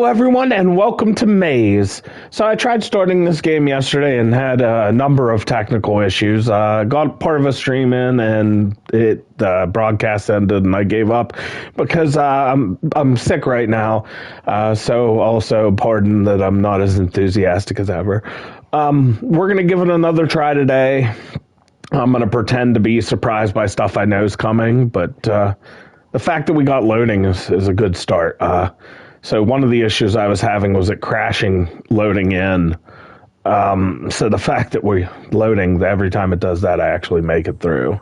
Hello, everyone, and welcome to Maize. So I tried starting this game yesterday and had a number of technical issues. Got part of a stream in, and the broadcast ended, and I gave up because I'm sick right now. So also, pardon that I'm not as enthusiastic as ever. We're gonna give it another try today. I'm gonna pretend to be surprised by stuff I know is coming, but the fact that we got loading is a good start. So one of the issues I was having was it crashing loading in. So the fact that we're loading, every time it does that, I actually make it through.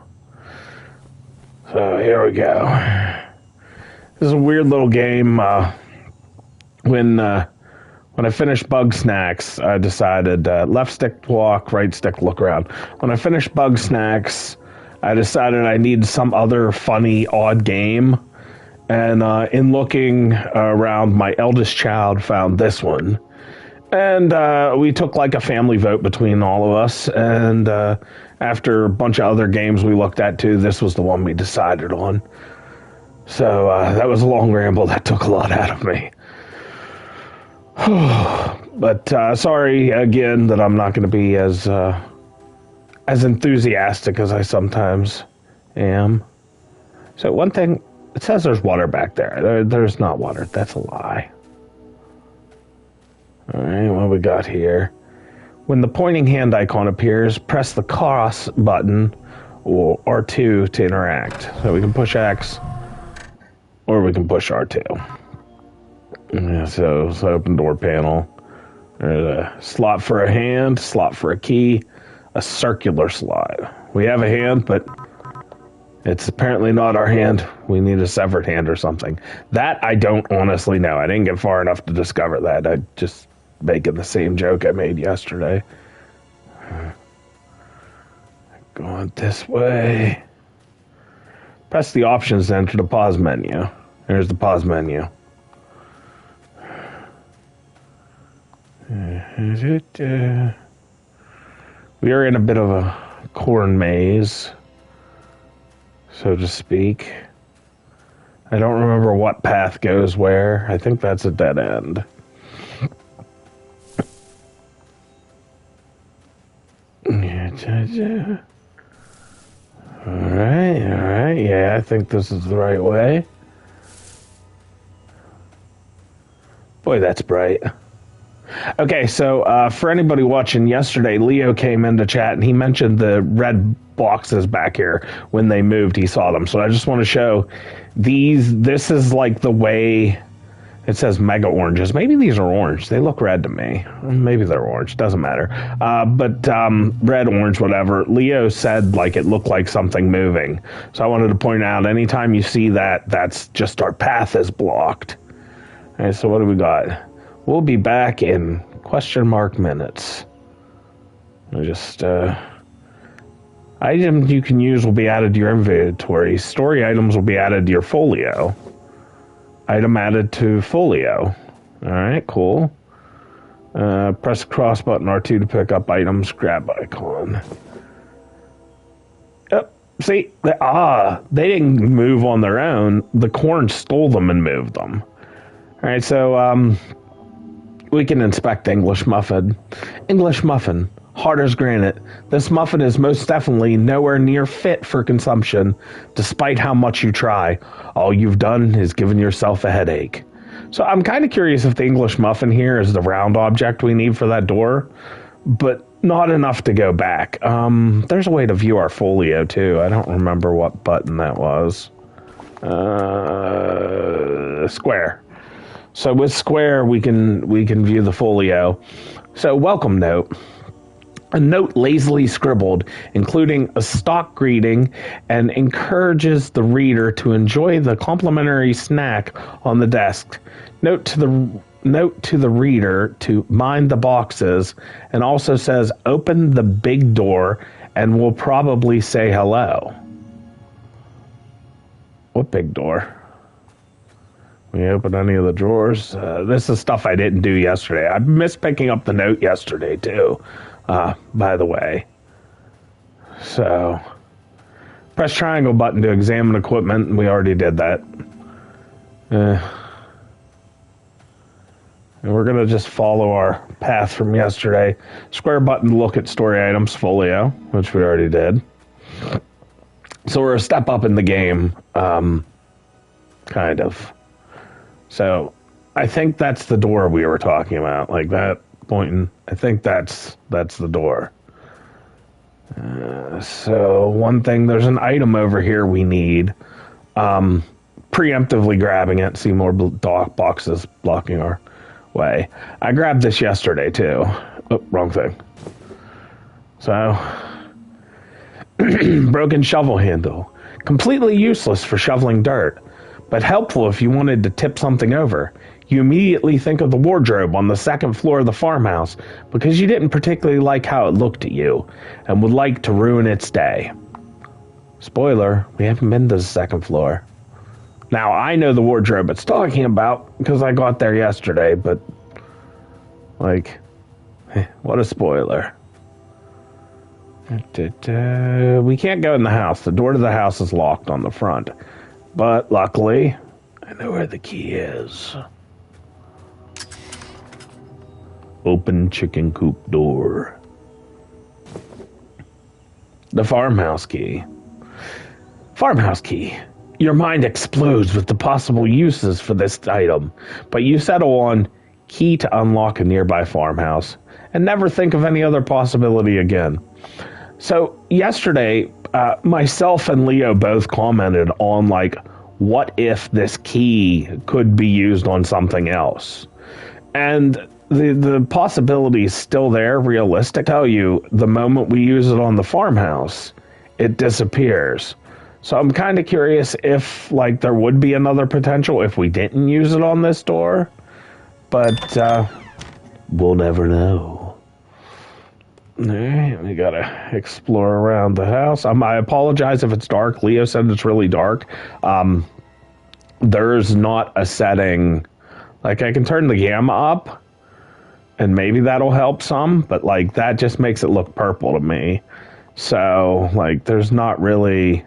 So here we go. This is a weird little game. When I finished Bug Snacks, I decided left stick walk, right stick look around. When I finished Bug Snacks, I decided I needed some other funny, odd game. And in looking around, my eldest child found this one. And we took like a family vote between all of us. And after a bunch of other games we looked at too, this was the one we decided on. So that was a long ramble. That took a lot out of me. But sorry again that I'm not going to be as enthusiastic as I sometimes am. So one thing... It says there's water back there. There's not water. That's a lie. All right, what we got here? When the pointing hand icon appears, press the cross button or R2 to interact. So we can push X or we can push R2. Yeah, so it's open door panel. There's a slot for a hand, slot for a key, a circular slot. We have a hand, but... it's apparently not our hand. We need a severed hand or something. That I don't honestly know. I didn't get far enough to discover that. I just making the same joke I made yesterday. Going this way. Press the options to enter the pause menu. There's the pause menu. We are in a bit of a corn maze, so to speak. I don't remember what path goes where. I think that's a dead end. Alright. Yeah, I think this is the right way. Boy, that's bright. Okay, so for anybody watching yesterday, Leo came into chat and he mentioned the red boxes back here. When they moved, he saw them. So I just want to show these. This is like the way it says mega oranges. Maybe these are orange. They look red to me. Maybe they're orange. Doesn't matter. But red, orange, whatever. Leo said like it looked like something moving. So I wanted to point out anytime you see that, that's just our path is blocked. All right, so what do we got? We'll be back in question mark minutes. I just, items you can use will be added to your inventory. Story items will be added to your folio. Item added to folio. Alright, cool. Press the cross button R2 to pick up items. Grab icon. Yep. See? They didn't move on their own. The corn stole them and moved them. Alright, so, we can inspect English muffin. English muffin, hard as granite. This muffin is most definitely nowhere near fit for consumption, despite how much you try. All you've done is given yourself a headache. So I'm kind of curious if the English muffin here is the round object we need for that door, but not enough to go back. There's a way to view our folio too. I don't remember what button that was. Square. So with square, we can view the folio. So welcome note. A note lazily scribbled, including a stock greeting, and encourages the reader to enjoy the complimentary snack on the desk. Note to the reader to mind the boxes, and also says, open the big door, and we'll probably say hello. What big door? We open any of the drawers. This is stuff I didn't do yesterday. I missed picking up the note yesterday, too, by the way. So, press triangle button to examine equipment, and we already did that. And we're going to just follow our path from yesterday. Square button to look at story items folio, which we already did. So we're a step up in the game, kind of. So I think that's the door we were talking about, like that pointing. I think that's the door. So one thing, there's an item over here we need. Preemptively grabbing it, see more boxes blocking our way. I grabbed this yesterday too. Oh, wrong thing. So, broken shovel handle. Completely useless for shoveling dirt, but helpful if you wanted to tip something over. You immediately think of the wardrobe on the second floor of the farmhouse because you didn't particularly like how it looked at you and would like to ruin its day. Spoiler, we haven't been to the second floor. Now, I know the wardrobe it's talking about because I got there yesterday, but, like, what a spoiler. We can't go in the house. The door to the house is locked on the front. But, luckily, I know where the key is. Open chicken coop door. The farmhouse key. Farmhouse key. Your mind explodes with the possible uses for this item, but you settle on key to unlock a nearby farmhouse and never think of any other possibility again. So yesterday, myself and Leo both commented on, like, what if this key could be used on something else? And the possibility is still there, realistic. I tell you, the moment we use it on the farmhouse, it disappears. So I'm kind of curious if, like, there would be another potential if we didn't use it on this door. But, we'll never know. Alright, we gotta explore around the house. I apologize if it's dark. Leo said it's really dark. There's not a setting. Like, I can turn the gamma up, and maybe that'll help some, but, like, that just makes it look purple to me. So, like, there's not really,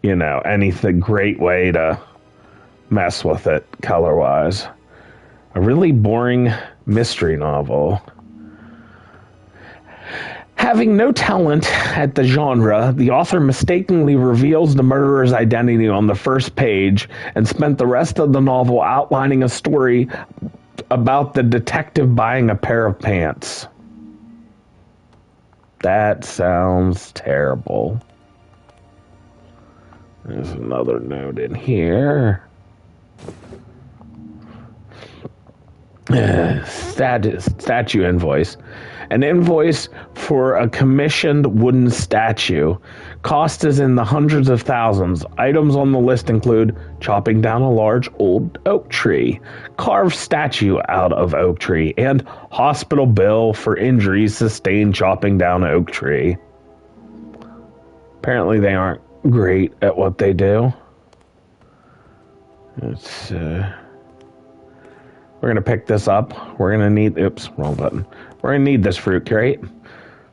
you know, anything great way to mess with it color-wise. A really boring mystery novel. Having no talent at the genre, the author mistakenly reveals the murderer's identity on the first page and spent the rest of the novel outlining a story about the detective buying a pair of pants. That sounds terrible. There's another note in here. Statue invoice. An invoice for a commissioned wooden statue. Cost is in the hundreds of thousands. Items on the list include chopping down a large old oak tree, carved statue out of oak tree, and hospital bill for injuries sustained chopping down oak tree. Apparently they aren't great at what they do. It's, we're going to pick this up. We're going to need, oops, wrong button. We're going to need this fruit crate.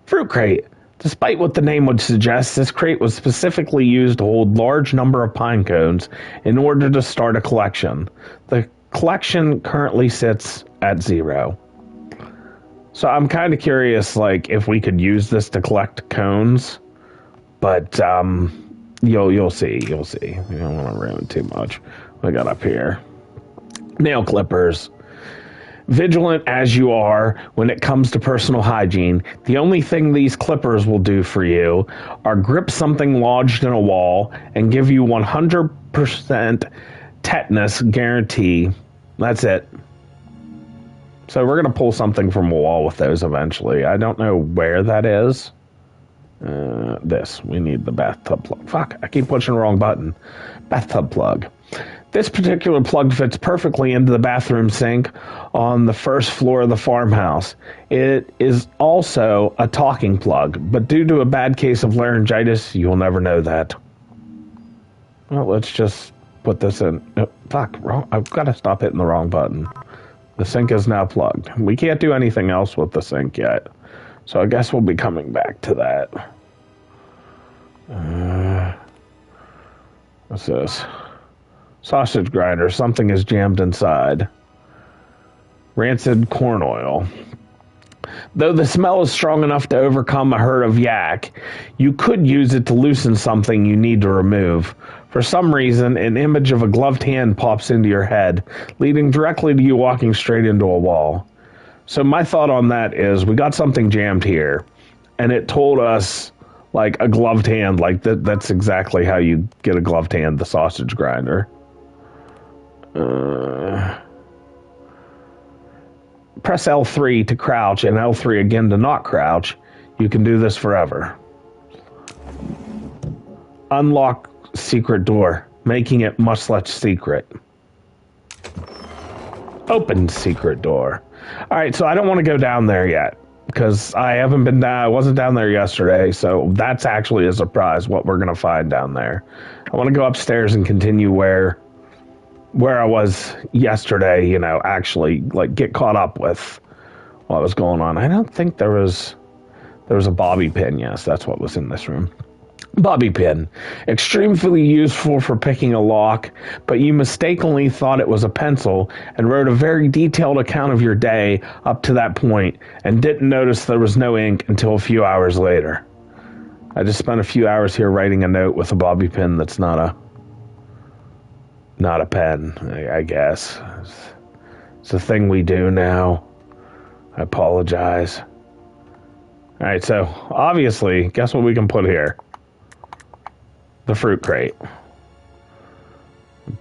Fruit crate. Despite what the name would suggest, this crate was specifically used to hold large number of pine cones in order to start a collection. The collection currently sits at 0. So I'm kind of curious, like, if we could use this to collect cones, but you'll see. We don't want to ruin too much. What I got up here? Nail clippers. Vigilant as you are when it comes to personal hygiene, the only thing these clippers will do for you are grip something lodged in a wall and give you 100% tetanus guarantee. That's it. So we're going to pull something from a wall with those eventually. I don't know where that is. This. We need the bathtub plug. Fuck, I keep pushing the wrong button. Bathtub plug. This particular plug fits perfectly into the bathroom sink on the first floor of the farmhouse. It is also a talking plug, but due to a bad case of laryngitis, you'll never know that. Well, let's just put this in. Oh, fuck, wrong. I've got to stop hitting the wrong button. The sink is now plugged. We can't do anything else with the sink yet, so I guess we'll be coming back to that. What's this? Sausage grinder. Something is jammed inside. rancid corn oil. Though the smell is strong enough to overcome a herd of yak, you could use it to loosen something you need to remove. For some reason, an image of a gloved hand pops into your head, leading directly to you walking straight into a wall. So my thought on that is we got something jammed here, and it told us, like, a gloved hand. Like, that's exactly how you get a gloved hand, the sausage grinder. Press L3 to crouch and L3 again to not crouch. You can do this forever. Unlock secret door, making it much less secret. Open secret door. All right, so I don't want to go down there yet because I haven't been down. I wasn't down there yesterday, so that's actually a surprise what we're going to find down there. I want to go upstairs and continue where I was yesterday, you know, actually, like, get caught up with what was going on. I don't think there was a bobby pin. Yes, that's what was in this room. Bobby pin. Extremely useful for picking a lock, but you mistakenly thought it was a pencil and wrote a very detailed account of your day up to that point and didn't notice there was no ink until a few hours later. I just spent a few hours here writing a note with a bobby pin that's not a pen, I guess. It's a thing we do now. I apologize. All right, so obviously, guess what we can put here? The fruit crate.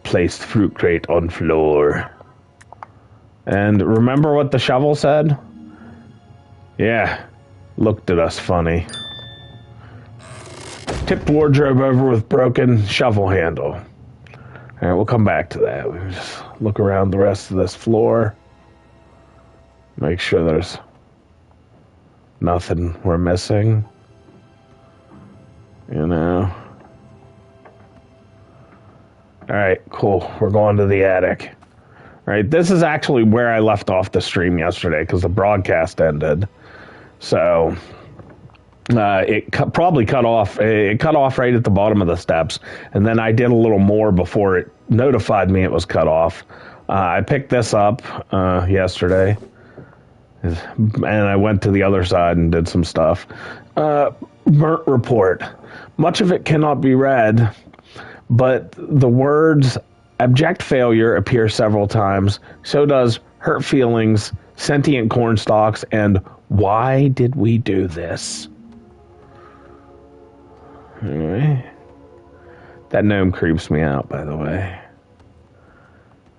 Place fruit crate on floor. And remember what the shovel said? Yeah, looked at us funny. Tipped wardrobe over with broken shovel handle. All right, we'll come back to that. We'll just look around the rest of this floor. Make sure there's nothing we're missing. You know. All right, cool. We're going to the attic. All right, this is actually where I left off the stream yesterday because the broadcast ended. So it probably cut off. It cut off right at the bottom of the steps, and then I did a little more before it notified me it was cut off. I picked this up yesterday, and I went to the other side and did some stuff. Burnt report. Much of it cannot be read, but the words abject failure appear several times. So does hurt feelings, sentient corn stalks, and why did we do this? Anyway, that gnome creeps me out, by the way.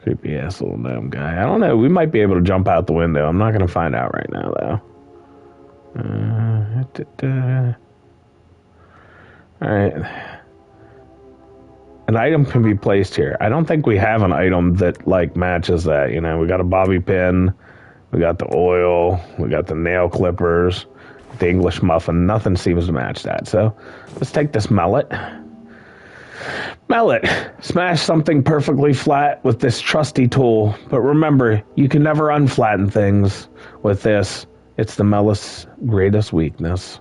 Creepy ass little gnome guy. I don't know. We might be able to jump out the window. I'm not going to find out right now, though. All right. An item can be placed here. I don't think we have an item that, like, matches that. You know, we got a bobby pin, we got the oil, we got the nail clippers, the English muffin. Nothing seems to match that. So let's take this mallet. Mallet. Smash something perfectly flat with this trusty tool. But remember, you can never unflatten things with this. It's the mallet's greatest weakness.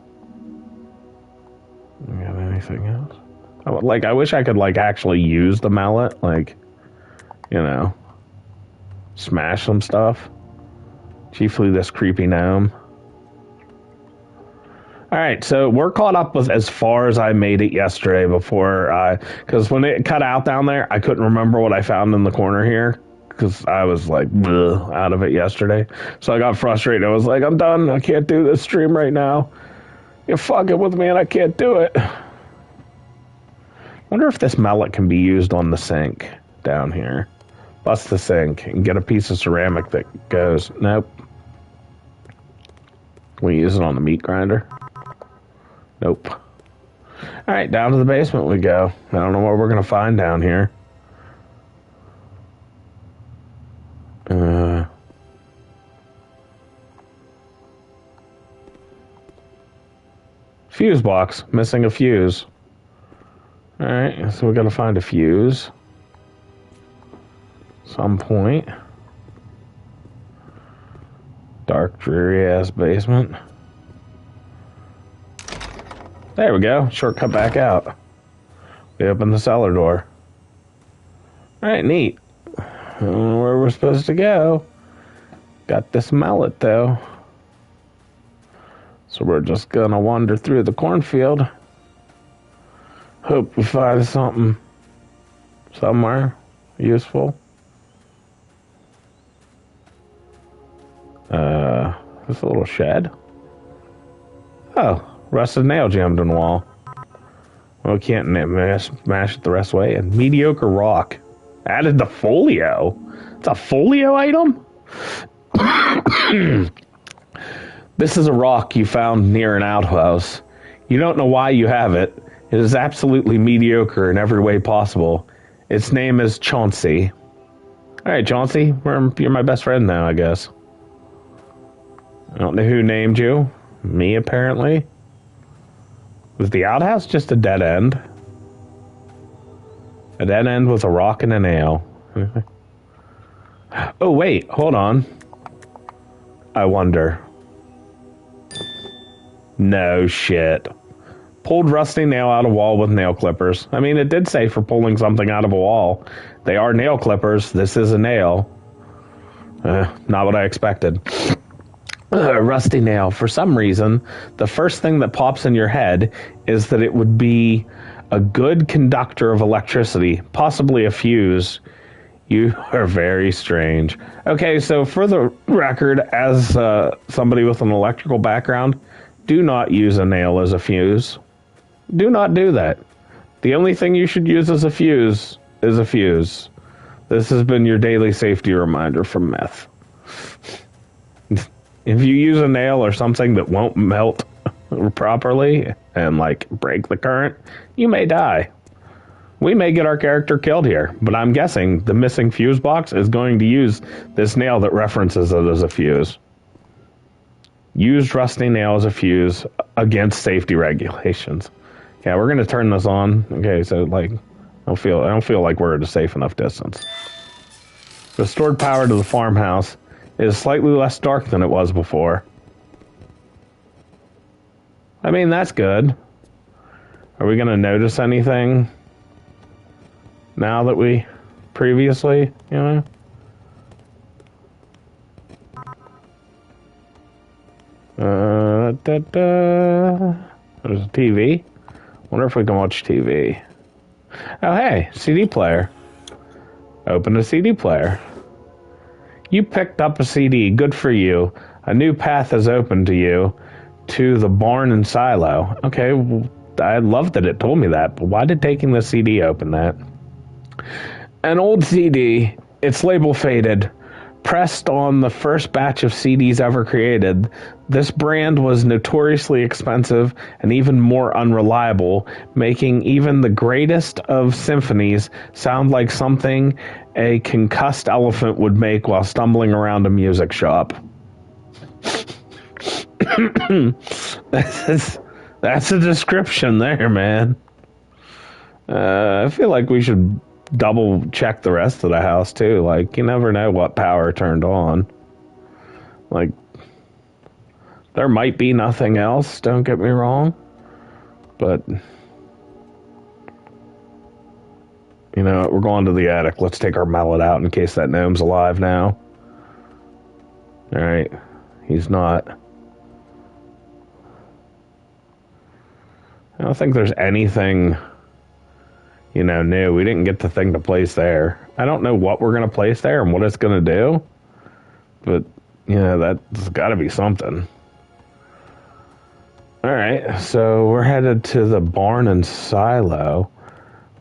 We got anything else? Like, I wish I could, like, actually use the mallet, like, you know, smash some stuff. Chiefly this creepy gnome. All right, so we're caught up with as far as I made it yesterday before, because when it cut out down there, I couldn't remember what I found in the corner here, because I was, like, out of it yesterday. So I got frustrated. I was like, I'm done. I can't do this stream right now. You're fucking with me and I can't do it. Wonder if this mallet can be used on the sink down here. Bust the sink and get a piece of ceramic that goes. Nope. Can we use it on the meat grinder? Nope. All right, down to the basement we go. I don't know what we're going to find down here. Fuse box. Missing a fuse. Alright, so we gotta find a fuse. Some point. Dark, dreary ass basement. There we go. Shortcut back out. We open the cellar door. Alright, neat. I don't know where we're supposed to go. Got this mallet, though. So we're just gonna wander through the cornfield. Hope we find something somewhere useful. This little shed. Oh, rusted nail jammed in the wall. Well, we can't smash it the rest way. And mediocre rock. Added to folio. It's a folio item? This is a rock you found near an outhouse. You don't know why you have it. It is absolutely mediocre in every way possible. Its name is Chauncey. Alright, Chauncey, you're my best friend now, I guess. I don't know who named you. Me, apparently. Was the outhouse just a dead end? A dead end with a rock and a nail. Oh, wait, hold on. I wonder. No shit. Pulled rusty nail out of wall with nail clippers. I mean, it did say for pulling something out of a wall. They are nail clippers. This is a nail. Not what I expected. Rusty nail. For some reason, the first thing that pops in your head is that it would be a good conductor of electricity, possibly a fuse. You are very strange. Okay, so for the record, as somebody with an electrical background, do not use a nail as a fuse. Do not do that. The only thing you should use as a fuse is a fuse. This has been your daily safety reminder from meth. If you use a nail or something that won't melt properly and, like, break the current, you may die. We may get our character killed here, but I'm guessing the missing fuse box is going to use this nail that references it as a fuse. Used rusty nail as a fuse against safety regulations. Yeah, we're going to turn this on. Okay, so, like, I don't feel like we're at a safe enough distance. Restored power to the farmhouse. It is slightly less dark than it was before. I mean, that's good. Are we going to notice anything now that we previously, you know? There's a TV. Wonder if we can watch TV. Oh, hey, CD player. Open a CD player. You picked up a CD. Good for you. A new path has opened to you to the barn and silo. Okay, well, I love that it told me that, but why did taking the CD open that? An old CD. Its label faded. Pressed on the first batch of CDs ever created. This brand was notoriously expensive and even more unreliable, making even the greatest of symphonies sound like something a concussed elephant would make while stumbling around a music shop. That's a description there, man. I feel like we should double check the rest of the house too. Like, you never know what power turned on. Like, there might be nothing else, don't get me wrong, but you know, we're going to the attic. Let's take our mallet out in case that gnome's alive now. Alright, he's not. I don't think there's anything, you know, new. We didn't get the thing to place there. I don't know what we're going to place there and what it's going to do, but, you know, that's got to be something. Alright, so we're headed to the barn and silo,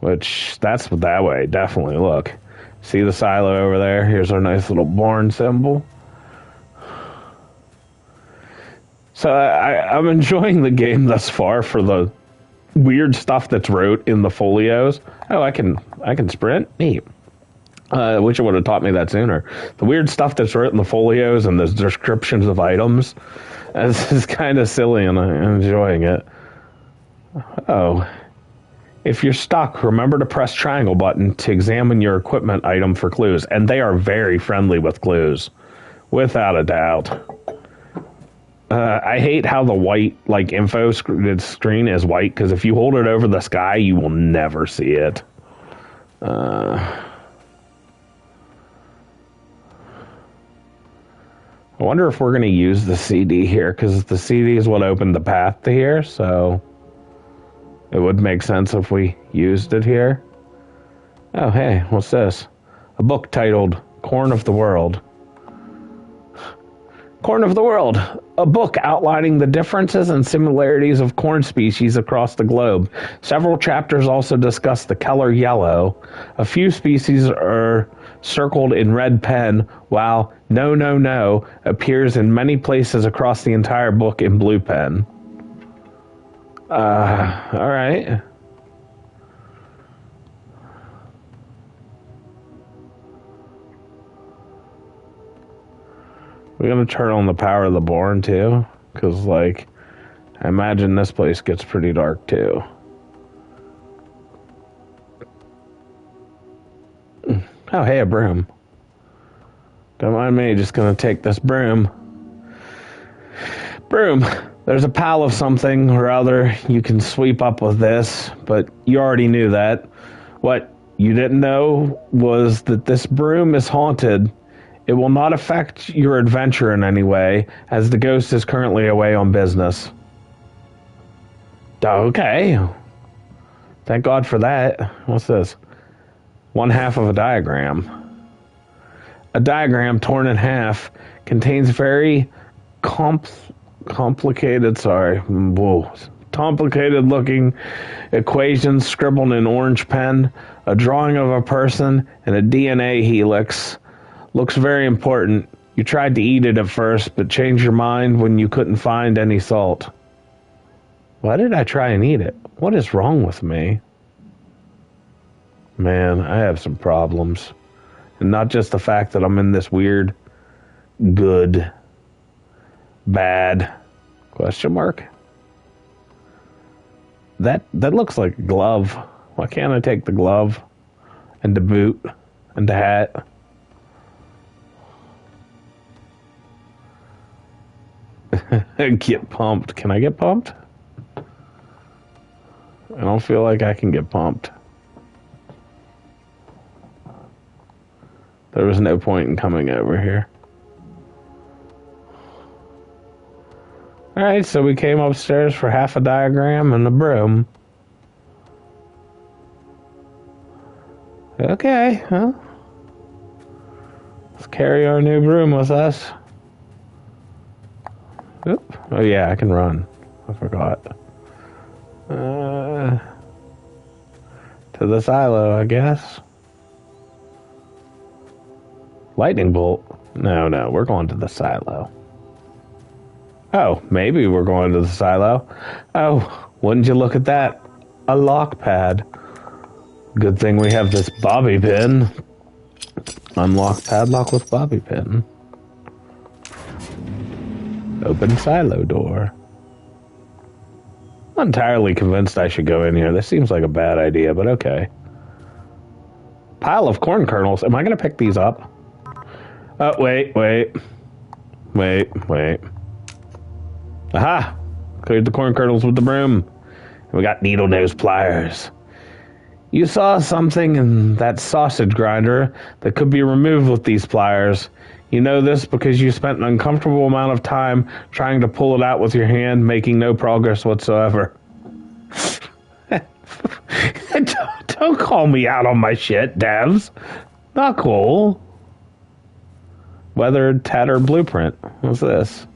which, that's that way, definitely. Look, see the silo over there? Here's our nice little barn symbol. So I'm enjoying the game thus far for the weird stuff that's wrote in the folios. Oh, I can sprint? Neat. Wish it would have taught me that sooner. The weird stuff that's wrote in the folios and the descriptions of items. This is kind of silly and I'm enjoying it. Oh. If you're stuck, remember to press triangle button to examine your equipment item for clues. And they are very friendly with clues. Without a doubt. I hate how the white, like, info screen is white, because if you hold it over the sky, you will never see it. I wonder if we're going to use the CD here, because the CD is what opened the path to here, so it would make sense if we used it here. Oh, hey, what's this? A book titled Corn of the World. Corn of the World, a book outlining the differences and similarities of corn species across the globe. Several chapters also discuss the color yellow. A few species are circled in red pen, while No, No, No appears in many places across the entire book in blue pen. All right. We're going to turn on the power of the barn, too. Because, like, I imagine this place gets pretty dark, too. Oh, hey, a broom. Don't mind me, just going to take this broom. Broom. There's a pile of something or other you can sweep up with this, but you already knew that. What you didn't know was that this broom is haunted. It will not affect your adventure in any way, as the ghost is currently away on business. Okay. Thank God for that. What's this? 1/2 of a diagram. A diagram torn in half contains very complicated looking equations scribbled in orange pen, a drawing of a person, and a DNA helix. Looks very important. You tried to eat it at first, but changed your mind when you couldn't find any salt. Why did I try and eat it? What is wrong with me? Man, I have some problems. And not just the fact that I'm in this weird, good, bad, question mark? That looks like a glove. Why can't I take the glove and the boot and the hat? Get pumped. Can I get pumped? I don't feel like I can get pumped. There was no point in coming over here. Alright, so we came upstairs for half a diagram and a broom. Okay, well, let's carry our new broom with us. Oop. Oh yeah, I can run. I forgot. To the silo, I guess. Lightning bolt? No, we're going to the silo. Oh, maybe we're going to the silo. Oh, wouldn't you look at that? A lock pad. Good thing we have this bobby pin. Unlock padlock with bobby pin. Open silo door. I'm entirely convinced I should go in here. This seems like a bad idea, but okay. Pile of corn kernels. Am I going to pick these up? Oh, wait. Aha! Cleared the corn kernels with the broom. And we got needle nose pliers. You saw something in that sausage grinder that could be removed with these pliers. You know this because you spent an uncomfortable amount of time trying to pull it out with your hand, making no progress whatsoever. Don't call me out on my shit, devs. Not cool. Weathered, tattered blueprint. What's this?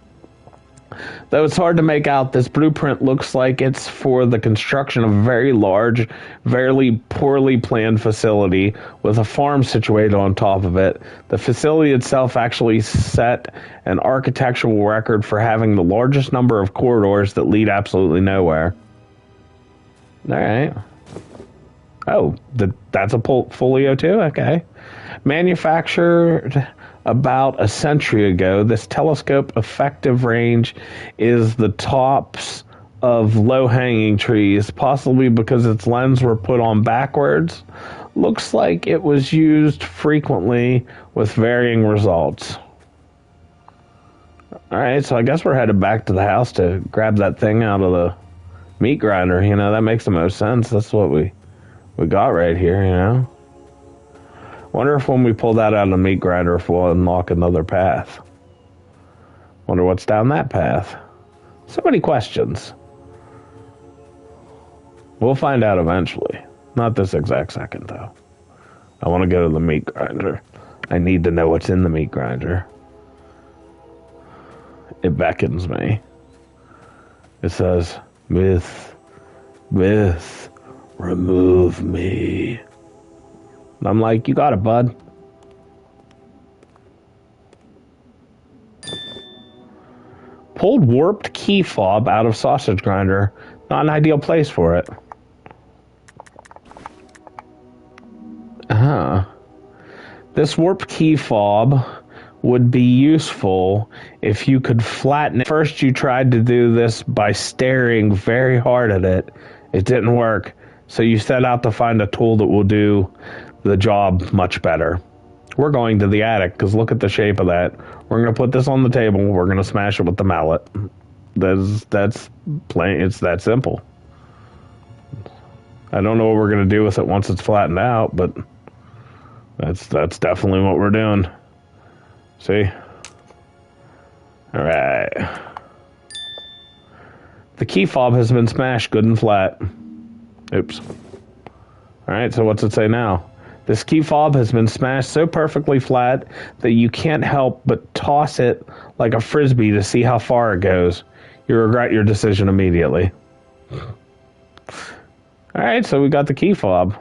Though it's hard to make out, this blueprint looks like it's for the construction of a very large, very poorly planned facility with a farm situated on top of it. The facility itself actually set an architectural record for having the largest number of corridors that lead absolutely nowhere. All right. Oh, that's a folio too? Okay. Manufactured about a century ago, this telescope effective range is the tops of low-hanging trees, possibly because its lens were put on backwards. Looks like it was used frequently with varying results. Alright, so I guess we're headed back to the house to grab that thing out of the meat grinder. You know, that makes the most sense. That's what we got right here, you know? Wonder if when we pull that out of the meat grinder, if we'll unlock another path. Wonder what's down that path. So many questions. We'll find out eventually. Not this exact second, though. I want to go to the meat grinder. I need to know what's in the meat grinder. It beckons me. It says, Myth, remove me. And I'm like, you got it, bud. Pulled warped key fob out of sausage grinder. Not an ideal place for it. This warped key fob would be useful if you could flatten it. First, you tried to do this by staring very hard at it. It didn't work. So you set out to find a tool that will do the job much better. We're going to the attic because look at the shape of that. We're going to put this on the table. We're going to smash it with the mallet. That's plain. It's that simple. I don't know what we're going to do with it once it's flattened out, but that's definitely what we're doing. See? All right. The key fob has been smashed good and flat. Oops. All right, so what's it say now? This key fob has been smashed so perfectly flat that you can't help but toss it like a frisbee to see how far it goes. You regret your decision immediately. All right, so we got the key fob.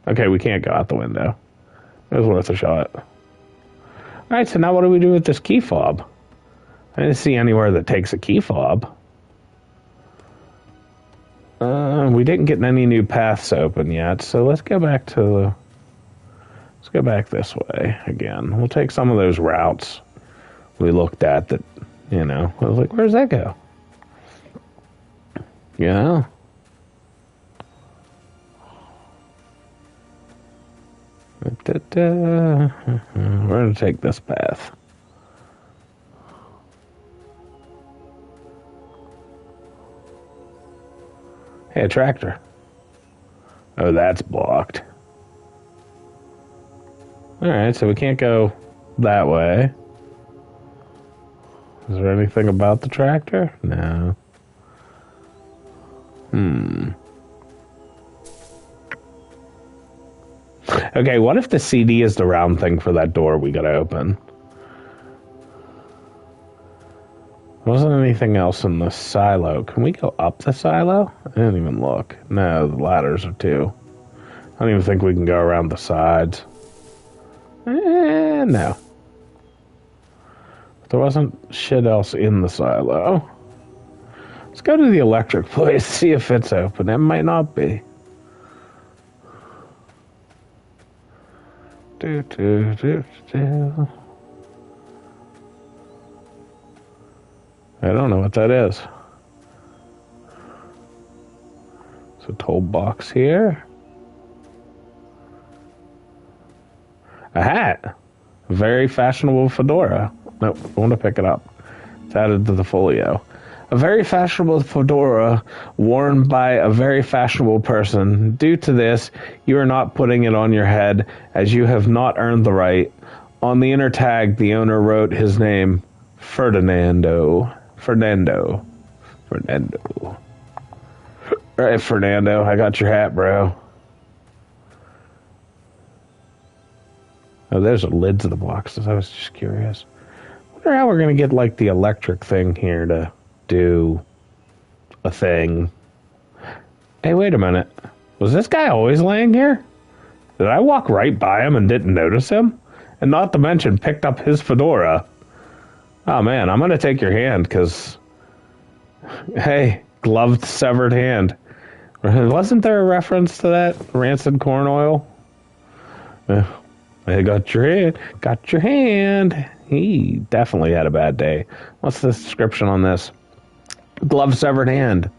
Okay, we can't go out the window. It was worth a shot. All right, so now what do we do with this key fob? I didn't see anywhere that takes a key fob. We didn't get any new paths open yet, so let's go back to let's go back this way again. We'll take some of those routes we looked at that, you know, I was like, where's that go? Yeah. We're going to take this path. Hey, a tractor. Oh, that's blocked. Alright, so we can't go that way. Is there anything about the tractor? No. Okay, what if the CD is the round thing for that door we gotta open? Wasn't anything else in the silo. Can we go up the silo? I didn't even look. No, the ladders are too. I don't even think we can go around the sides. No. There wasn't shit else in the silo. Let's go to the electric place, see if it's open. It might not be. I don't know what that is. It's a toolbox here. A hat. A very fashionable fedora. Nope, I want to pick it up. It's added to the folio. A very fashionable fedora worn by a very fashionable person. Due to this, you are not putting it on your head as you have not earned the right. On the inner tag, the owner wrote his name, Fernando. All right, Fernando, I got your hat, bro. Oh, there's the lids of the boxes. I was just curious. Wonder how we're going to get, like, the electric thing here to do a thing. Hey, wait a minute. Was this guy always laying here? Did I walk right by him and didn't notice him? And not to mention, picked up his fedora. Oh, man, I'm going to take your hand, because... Hey, gloved, severed hand. Wasn't there a reference to that? Rancid corn oil? I got your hand. Got your hand. He definitely had a bad day. What's the description on this? Glove severed hand.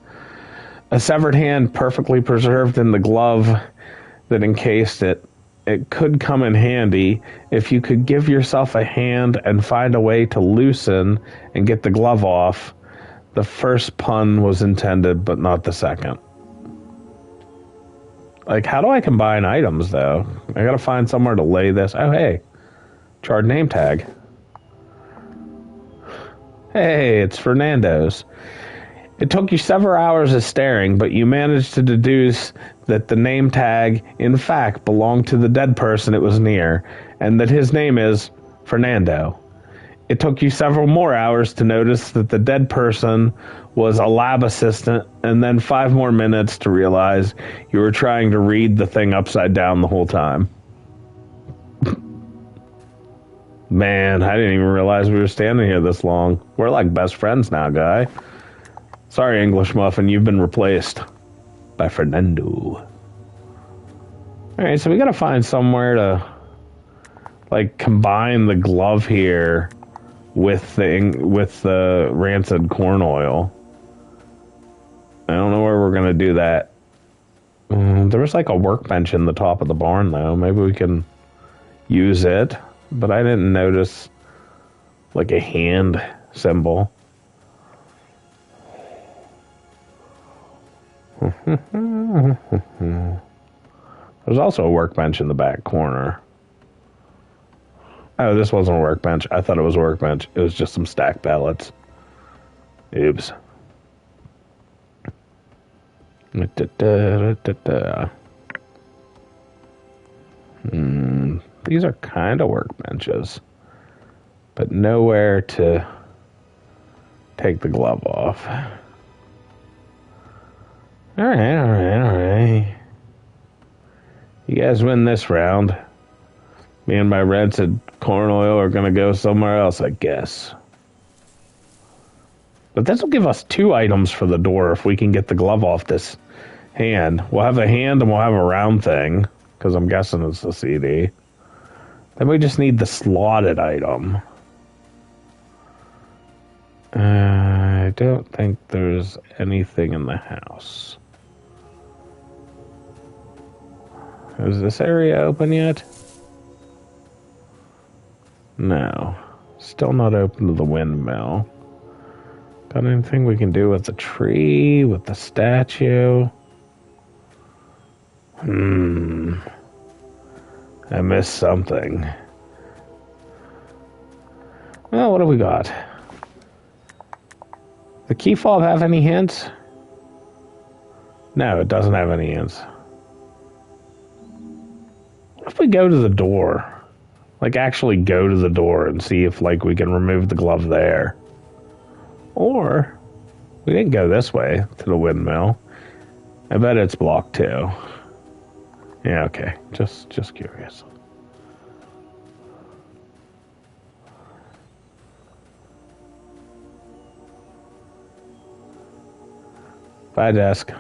A severed hand perfectly preserved in the glove that encased it. It could come in handy if you could give yourself a hand and find a way to loosen and get the glove off. The first pun was intended, but not the second. Like, how do I combine items, though? I gotta find somewhere to lay this. Oh, hey. Charred name tag. Hey, it's Fernando's. It took you several hours of staring, but you managed to deduce that the name tag, in fact, belonged to the dead person it was near, and that his name is Fernando. It took you several more hours to notice that the dead person was a lab assistant, and then 5 more minutes to realize you were trying to read the thing upside down the whole time. Man, I didn't even realize we were standing here this long. We're like best friends now, guy. Sorry, English Muffin, you've been replaced by Fernando. Alright, so we gotta find somewhere to, like, combine the glove here with the rancid corn oil. I don't know where we're gonna do that. There was like a workbench in the top of the barn, though. Maybe we can use it. But I didn't notice, like, a hand symbol. There's also a workbench in the back corner. Oh, this wasn't a workbench. I thought it was a workbench. It was just some stacked pallets. Oops. These are kind of workbenches, but nowhere to take the glove off. All right. You guys win this round. Me and my rancid corn oil are going to go somewhere else, I guess. But this will give us 2 items for the door if we can get the glove off this hand. We'll have a hand and we'll have a round thing, because I'm guessing it's the CD. Then we just need the slotted item. I don't think there's anything in the house. Is this area open yet? No. Still not open to the windmill. Got anything we can do with the tree, with the statue? I missed something. Well, what do we got? The key fob have any hints? No, it doesn't have any hints. What if we go to the door? Like, actually go to the door and see if, like, we can remove the glove there. Or, we didn't go this way to the windmill. I bet it's blocked too. Yeah, okay. Just curious. Bye, desk.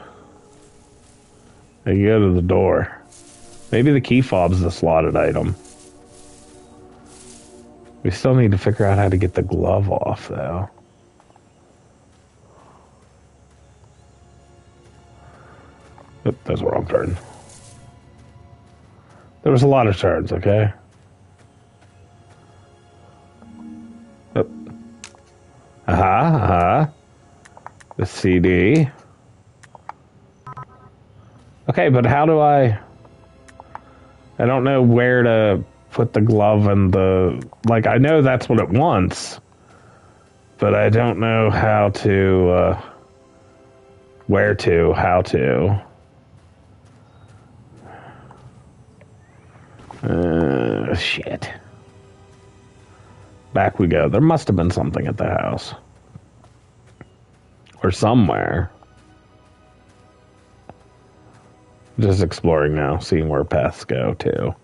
They go to the door. Maybe the key fob's the slotted item. We still need to figure out how to get the glove off, though. Oop, that's the wrong turn. There was a lot of turns, okay? Oop. The CD. Okay, but how do I don't know where to put the glove and the... Like, I know that's what it wants, but I don't know how to... how to... Shit. Back we go. There must have been something at the house. Or somewhere. Just exploring now, seeing where paths go to.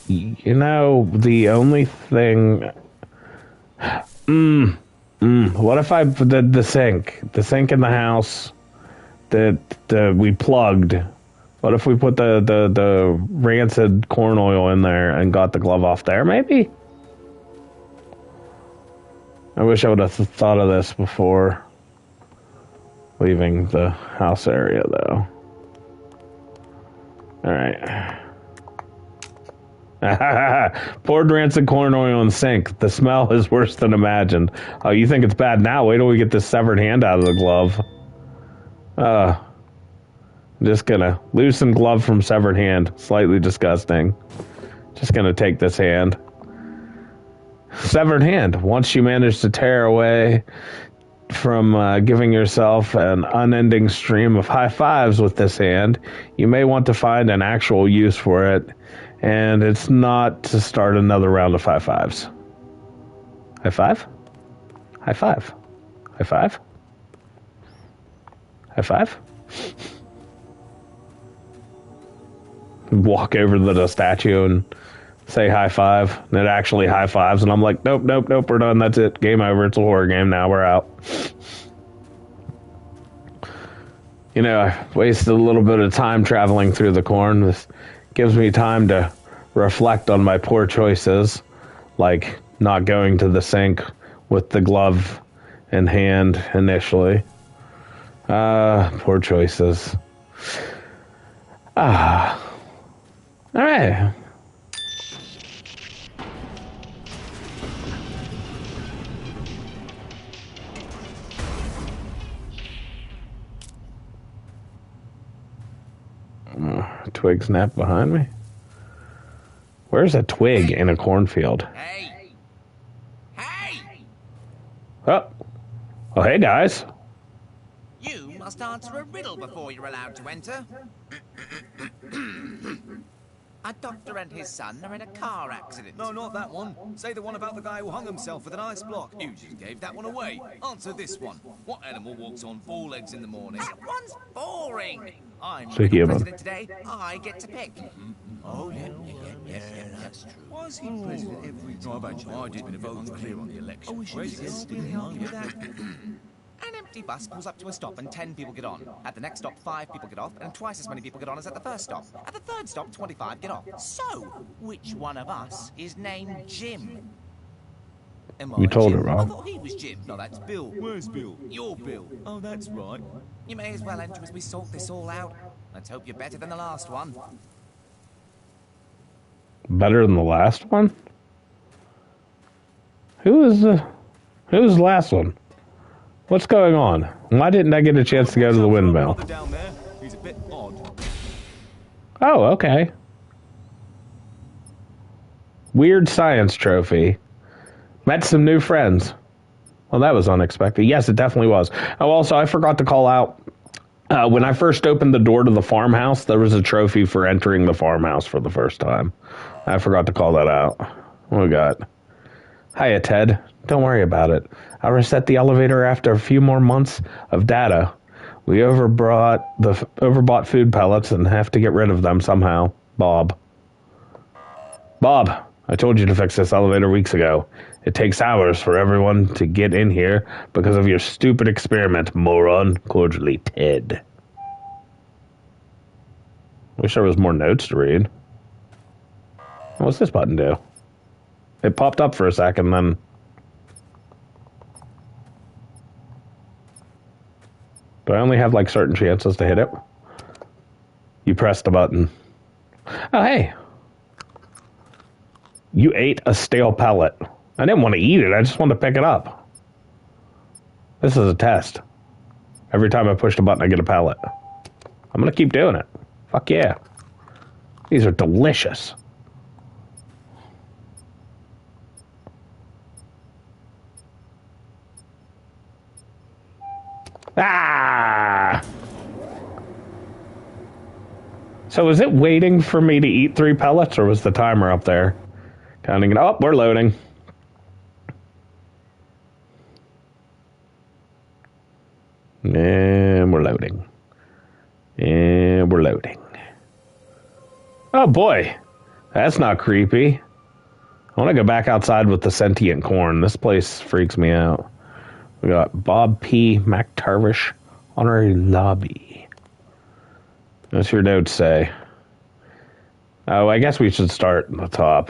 You know, the only thing... What if I did the sink? The sink in the house that we plugged. What if we put the rancid corn oil in there and got the glove off there, maybe? I wish I would have thought of this before leaving the house area, though. Alright. Poured rancid corn oil in the sink. The smell is worse than imagined. Oh, you think it's bad now? Wait till we get this severed hand out of the glove. I'm just gonna loosen glove from severed hand. Slightly disgusting. Just going to take this hand. Severed hand. Once you manage to tear away from giving yourself an unending stream of high fives with this hand, you may want to find an actual use for it, and it's not to start another round of high fives. High five? High five. High five? High five? Walk over to the statue and say high five, and it actually high fives, and I'm like, nope, we're done, that's it, game over, it's a horror game now, we're out. You know, I wasted a little bit of time traveling through the corn. This gives me time to reflect on my poor choices, like not going to the sink with the glove in hand initially. Poor choices. All right. Twig snap behind me. Where's a twig in a cornfield? Hey! Hey! Oh, hey guys. You must answer a riddle before you're allowed to enter. A doctor and his son are in a car accident. No, not that one. Say the one about the guy who hung himself with an ice block. You just gave that one away. Answer this one. What animal walks on 4 legs in the morning? That one's boring. I'm So the human. president today. I get to pick. Oh, yeah, that's true. Was he president every time? I didn't vote unclear on the election. Oh, we should still help with that. An empty bus pulls up to a stop and 10 people get on. At the next stop, 5 people get off, and twice as many people get on as at the first stop. At the third stop, 25 get off. So, which one of us is named Jim? Am You I told her Jim? wrong. I thought he was Jim. No, that's Bill. Where's Bill? You're Bill. Oh, that's right. You may as well enter as we sort this all out. Let's hope you're better than the last one. Better than the last one? Who's the last one? What's going on? Why didn't I get a chance to go to the windmill? Down there. He's a bit odd. Oh, okay. Weird science trophy. Met some new friends. Well, that was unexpected. Yes, it definitely was. Oh, also, I forgot to call out, when I first opened the door to the farmhouse, there was a trophy for entering the farmhouse for the first time. I forgot to call that out. What we got? Hiya, Ted. Don't worry about it. I'll reset the elevator after a few more months of data. We overbought food pellets and have to get rid of them somehow. Bob. Bob, I told you to fix this elevator weeks ago. It takes hours for everyone to get in here because of your stupid experiment, moron. Cordially, Ted. Wish there was more notes to read. What's this button do? It popped up for a second, then... Do I only have, like, certain chances to hit it? You pressed the button. Oh, hey. You ate a stale pellet. I didn't want to eat it. I just wanted to pick it up. This is a test. Every time I push the button, I get a pellet. I'm going to keep doing it. Fuck yeah. These are delicious. Ah! So is it waiting for me to eat 3 pellets, or was the timer up there counting it? Oh, we're loading. And we're loading. And we're loading. Oh boy, that's not creepy. I want to go back outside with the sentient corn. This place freaks me out. We got Bob P. McTarvish, honorary lobby. What's your notes say? Oh, I guess we should start at the top.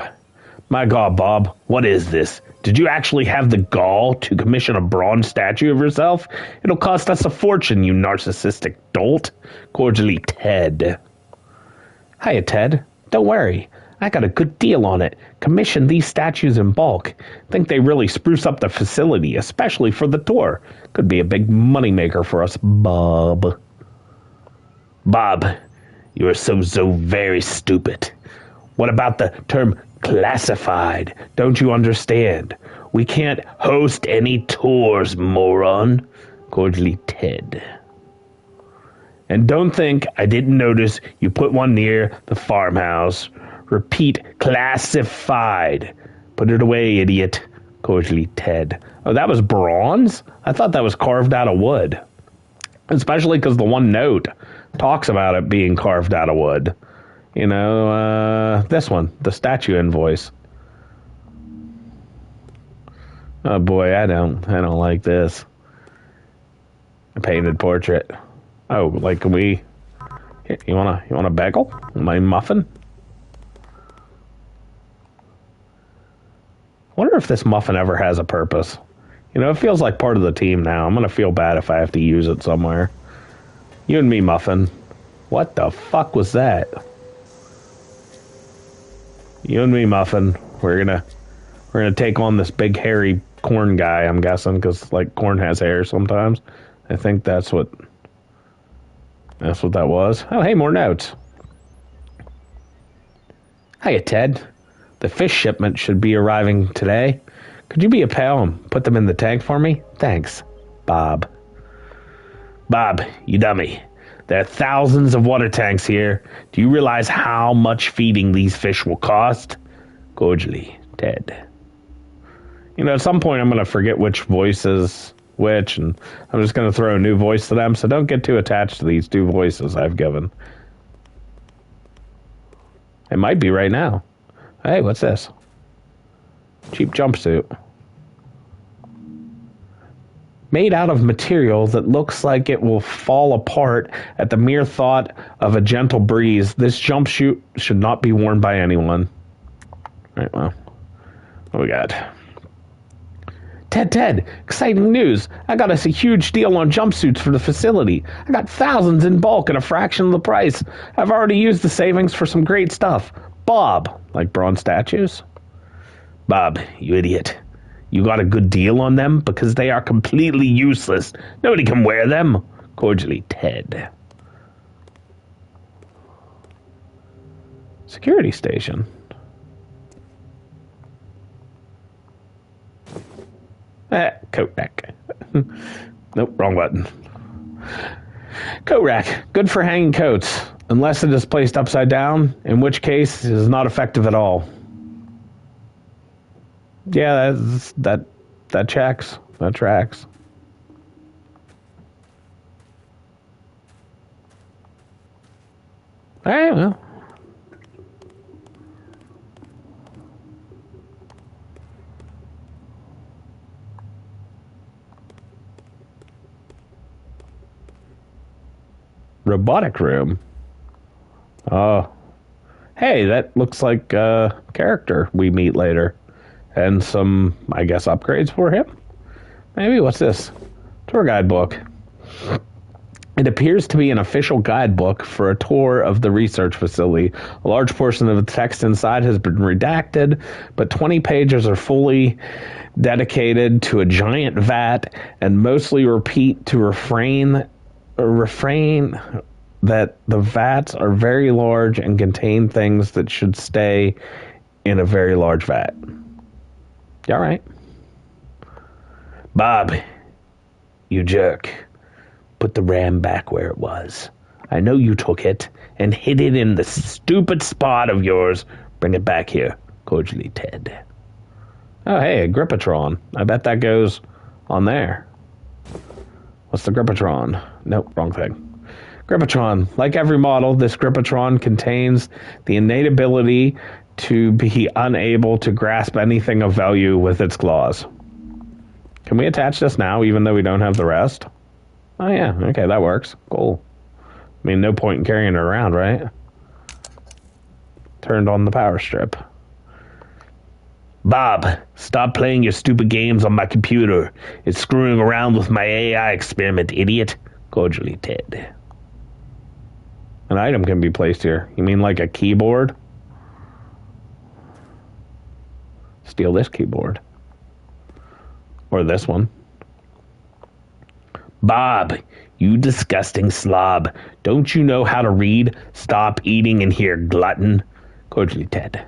My God, Bob, what is this? Did you actually have the gall to commission a bronze statue of yourself? It'll cost us a fortune, you narcissistic dolt. Cordially, Ted. Hiya, Ted. Don't worry. I got a good deal on it. Commission these statues in bulk. Think they really spruce up the facility, especially for the tour. Could be a big moneymaker for us, Bob. Bob, you are so very stupid. What about the term classified? Don't you understand? We can't host any tours, moron. Cordially, Ted. And don't think I didn't notice you put one near the farmhouse. Repeat, classified. Put it away, idiot. Cordially, Ted. Oh, that was bronze? I thought that was carved out of wood. Especially because the one note talks about it being carved out of wood. You know, this one, the statue invoice. Oh boy, I don't like this. A painted portrait. Oh, like, can we... Here, you want a bagel? My muffin? I wonder if this muffin ever has a purpose. You know, it feels like part of the team now. I'm going to feel bad if I have to use it somewhere. You and me, muffin. What the fuck was that? You and me, muffin. We're gonna take on this big hairy corn guy, I'm guessing, because, like, corn has hair sometimes. I think that's what that was. Oh, hey, more notes. Hiya, Ted. The fish shipment should be arriving today. Could you be a pal and put them in the tank for me? Thanks, Bob. Bob, you dummy. There are thousands of water tanks here. Do you realize how much feeding these fish will cost? Cordially, Ted. You know, at some point I'm going to forget which voice is which, and I'm just going to throw a new voice to them, so don't get too attached to these two voices I've given. It might be right now. Hey, what's this? Cheap jumpsuit. Made out of material that looks like it will fall apart at the mere thought of a gentle breeze. This jumpsuit should not be worn by anyone. Right, well, what we got? Ted, exciting news. I got us a huge deal on jumpsuits for the facility. I got thousands in bulk at a fraction of the price. I've already used the savings for some great stuff. Bob, like bronze statues? Bob, you idiot. You got a good deal on them because they are completely useless. Nobody can wear them. Cordially, Ted. Security station. Coat rack. Nope, wrong button. Coat rack. Good for hanging coats. Unless it is placed upside down, in which case it is not effective at all. Yeah, that checks. That tracks. All right, well. Robotic room. Oh. Hey, that looks like a character we meet later. And some, I guess, upgrades for him? Maybe. What's this? Tour guide book. It appears to be an official guidebook for a tour of the research facility. A large portion of the text inside has been redacted, but 20 pages are fully dedicated to a giant vat and mostly repeat to refrain that the vats are very large and contain things that should stay in a very large vat. You all right? Bob, you jerk. Put the ram back where it was. I know you took it and hid it in the stupid spot of yours. Bring it back here. Cordially, Ted. Oh, hey, a Gripatron. I bet that goes on there. What's the Gripatron? Nope, wrong thing. Gripatron. Like every model, this Gripatron contains the innate ability to be unable to grasp anything of value with its claws. Can we attach this now, even though we don't have the rest? Oh, yeah. Okay, that works. Cool. I mean, no point in carrying it around, right? Turned on the power strip. Bob, stop playing your stupid games on my computer. It's screwing around with my AI experiment, idiot. Cordially, Ted. An item can be placed here. You mean like a keyboard? Steal this keyboard. Or this one. Bob, you disgusting slob. Don't you know how to read? Stop eating in here, glutton. Cordially, Ted.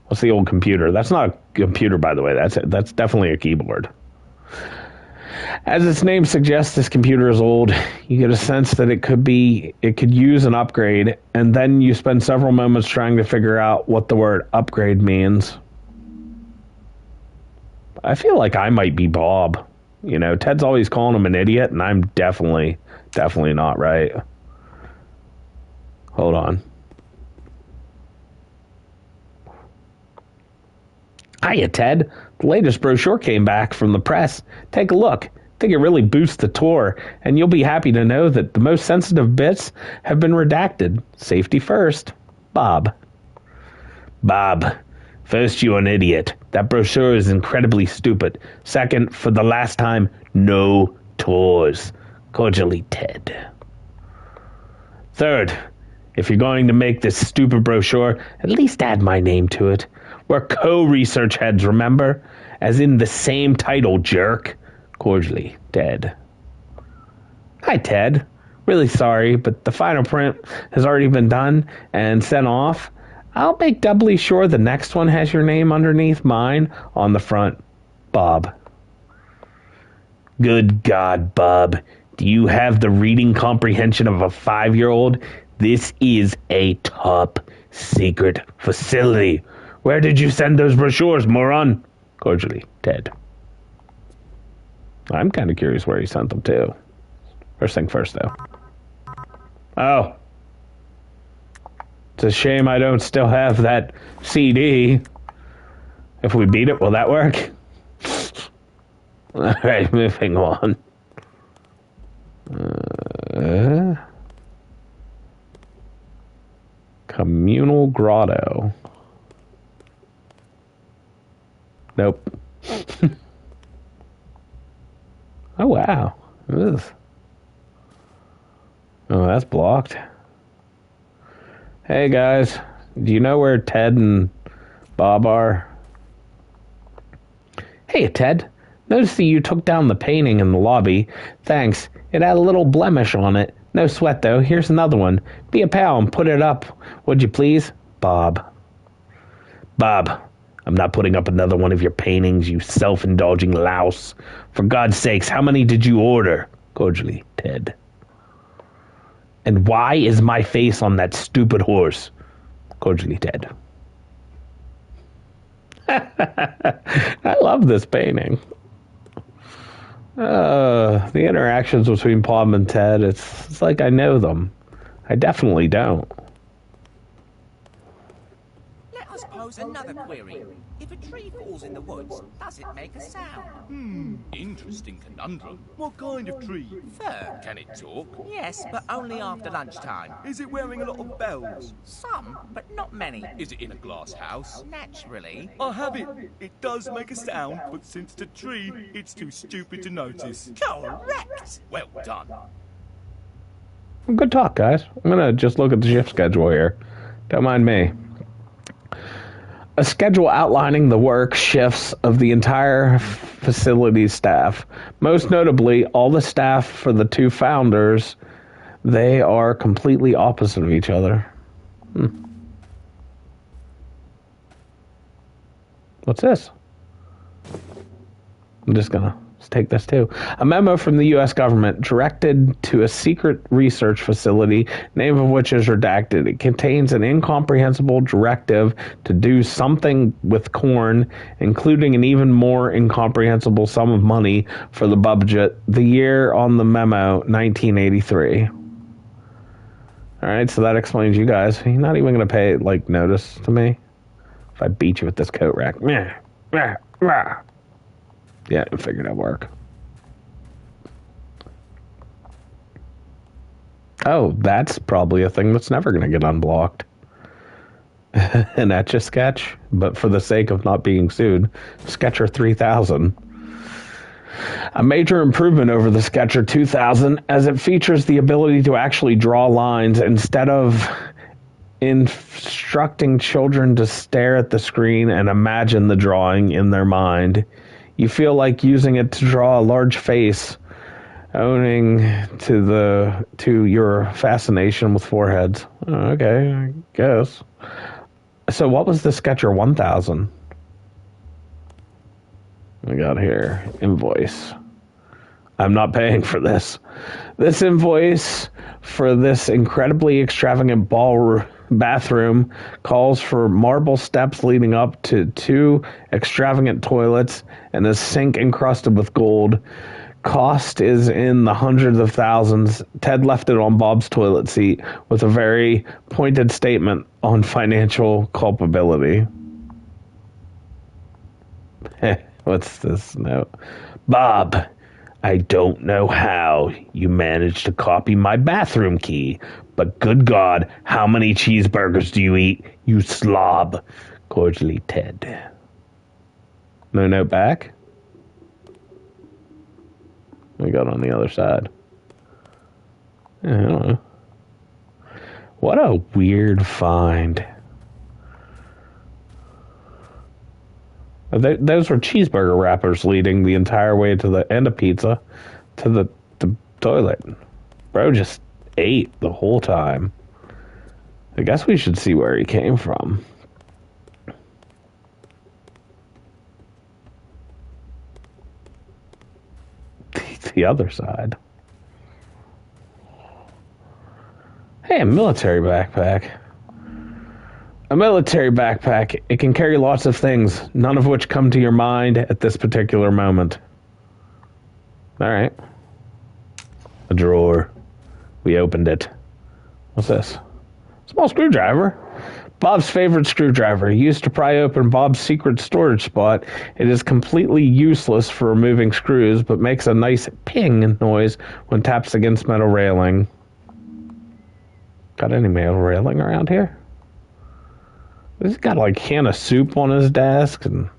What's the old computer? That's not a computer, by the way. That's definitely a keyboard. As its name suggests, this computer is old. You get a sense that it could use an upgrade, and then you spend several moments trying to figure out what the word upgrade means. I feel like I might be Bob. You know, Ted's always calling him an idiot, and I'm definitely not right. Hold on. Hiya, Ted. The latest brochure came back from the press. Take a look. I think it really boosts the tour, and you'll be happy to know that the most sensitive bits have been redacted. Safety first. Bob. Bob. First, you're an idiot. That brochure is incredibly stupid. Second, for the last time, no tours. Cordially, Ted. Third, if you're going to make this stupid brochure, at least add my name to it. We're co-research heads, remember? As in the same title, jerk. Cordially, Ted. Hi, Ted. Really sorry, but the final print has already been done and sent off. I'll make doubly sure the next one has your name underneath mine on the front. Bob. Good God, Bob. Do you have the reading comprehension of a 5-year-old? This is a top secret facility. Where did you send those brochures, moron? Cordially, Ted. I'm kind of curious where he sent them to. First thing first, though. Oh. It's a shame I don't still have that CD. If we beat it, will that work? Alright, moving on. Communal Grotto. Nope. Oh, wow. Ugh. Oh, that's blocked. Hey, guys. Do you know where Ted and Bob are? Hey, Ted. Notice that you took down the painting in the lobby. Thanks. It had a little blemish on it. No sweat, though. Here's another one. Be a pal and put it up, would you please? Bob. Bob. I'm not putting up another one of your paintings, you self-indulging louse. For God's sakes, how many did you order? Cordially, Ted. And why is my face on that stupid horse? Cordially, Ted. I love this painting. The interactions between Bob and Ted, it's like I know them. I definitely don't. Let us pose another query. If a tree falls in the woods, does it make a sound? Interesting conundrum. What kind of tree? Fir. Can it talk? Yes, but only after lunchtime. Is it wearing a lot of bells? Some, but not many. Is it in a glass house? Naturally. I have it. It does make a sound, but since it's a tree, it's too stupid to notice. Correct. Well done. Good talk, guys. I'm going to just look at the shift schedule here. Don't mind me. A schedule outlining the work shifts of the entire facility staff. Most notably, all the staff for the two founders, they are completely opposite of each other. What's this? I'm just going to take this too. A memo from the U.S. government directed to a secret research facility, name of which is redacted. It contains an incomprehensible directive to do something with corn, including an even more incomprehensible sum of money for the budget. The year on the memo, 1983. All right, so that explains you guys. You're not even going to pay, notice to me? If I beat you with this coat rack. Yeah, I figured it'd work. Oh, that's probably a thing that's never going to get unblocked. An Etch-a-Sketch, but for the sake of not being sued, Sketcher 3000. A major improvement over the Sketcher 2000, as it features the ability to actually draw lines instead of instructing children to stare at the screen and imagine the drawing in their mind. You feel like using it to draw a large face owning to your fascination with foreheads. Okay, I guess. So what was the Sketcher 1000? We got here invoice. I'm not paying for this. This invoice for this incredibly extravagant bathroom calls for marble steps leading up to 2 extravagant toilets and a sink encrusted with gold. Cost is in the hundreds of thousands. Ted left it on Bob's toilet seat with a very pointed statement on financial culpability. What's this note? Bob, I don't know how you managed to copy my bathroom key, but good God, how many cheeseburgers do you eat, you slob? Cordially, Ted. No note back? We got on the other side. I don't know. What a weird find. Those were cheeseburger wrappers leading the entire way to the end of pizza to the toilet. Bro just ate the whole time. I guess we should see where he came from. The other side. Hey, a military backpack. A military backpack. It can carry lots of things, none of which come to your mind at this particular moment. All right. A drawer. We opened it. What's this? Small screwdriver. Bob's favorite screwdriver. Used to pry open Bob's secret storage spot. It is completely useless for removing screws, but makes a nice ping noise when taps against metal railing. Got any metal railing around here? He's got like a can of soup on his desk and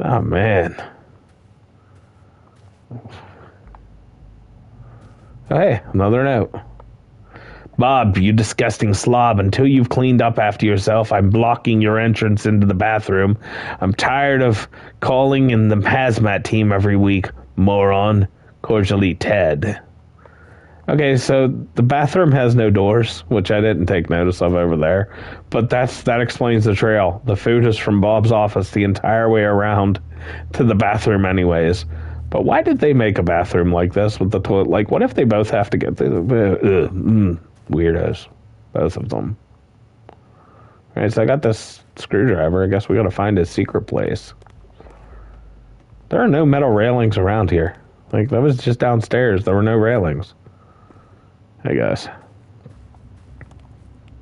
oh man. Oh, hey, another note. Bob, you disgusting slob, until you've cleaned up after yourself, I'm blocking your entrance into the bathroom. I'm tired of calling in the hazmat team every week, moron. Cordially, Ted. Okay, so the bathroom has no doors, which I didn't take notice of over there, but that explains the trail. The food is from Bob's office the entire way around to the bathroom anyways. But why did they make a bathroom like this with the toilet? Like, what if they both have to get the... weirdos, both of them. All right, so I got this screwdriver. I guess we got to find his secret place. There are no metal railings around here. Like, that was just downstairs. There were no railings. I guess.